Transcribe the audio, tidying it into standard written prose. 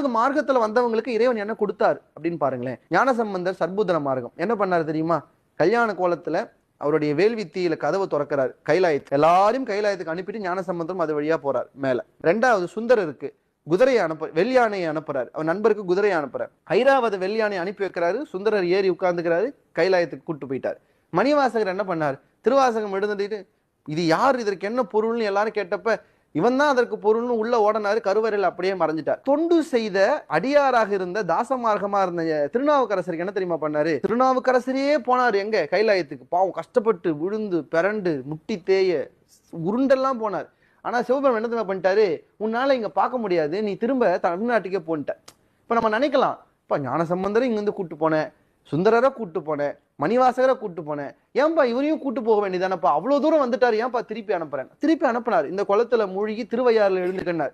மார்க மார்க்கத்துல வந்தவங்களுக்கு இறைவன் என்ன கொடுத்தார் அப்படின்னு பாருங்களேன். ஞானசம்பந்தர் சர்பூதன மார்க்கம் என்ன பண்ணாரு தெரியுமா? கல்யாண கோலத்துல அவருடைய வேள்வித்தியில கதவை திறக்கிறார் கைலாயத்து. எல்லாரையும் கைலாயத்துக்கு அனுப்பிட்டு ஞானசம்பந்தரும் அது வழியா போறார் மேல. ரெண்டாவது சுந்தரருக்கு குதிரையை வெள்ளியானையை அனுப்புறாரு. அவர் நண்பருக்கு குதிரையை அனுப்புறாரு. ஐராவத வெள்ளியானை அனுப்பி வைக்கிறாரு. சுந்தரர் ஏறி உட்கார்ந்துக்கிறாரு. கைலாயத்துக்கு கூட்டு போயிட்டார். மணிவாசகர் என்ன பண்ணார்? திருவாசகம் எழுந்துட்டு இது யார், இதற்கு என்ன பொருள்னு எல்லாரும் கேட்டப்ப இவன் தான் அதற்கு பொருள்னு உள்ள ஓடனாரு. கருவறையில் அப்படியே மறைஞ்சிட்டார். தொண்டு செய்த அடியாராக இருந்த தாசமார்க்கமா இருந்த திருநாவுக்கரசருக்கு என்ன தெரியுமா பண்ணாரு? திருநாவுக்கரசரே போனாரு எங்க? கைலாயத்துக்கு. பாவம் கஷ்டப்பட்டு விழுந்து பிறண்டு முட்டி தேய உருண்டெல்லாம் போனார். ஆனா சிவபெருமான் என்ன தெரியுமா பண்ணிட்டாரு? உன்னால இங்க பார்க்க முடியாது, நீ திரும்ப தமிழ்நாட்டுக்கே போன்ட்ட. இப்ப நம்ம நினைக்கலாம், இப்ப ஞானசம்பந்தரை இங்க இருந்து கூட்டு போனேன், சுந்தரரை கூட்டு போனேன், மணிவாசகரை கூட்டு போனேன், ஏன்பா இவரையும் கூட்டு போக வேண்டியதானப்பா, அவ்வளவு தூரம் வந்துட்டாரு, ஏன்பா திருப்பி அனுப்புறேன்? திருப்பி அனுப்பினார். இந்த குளத்துல மூழ்கி திருவையாறுல எழுந்துக்கினார்.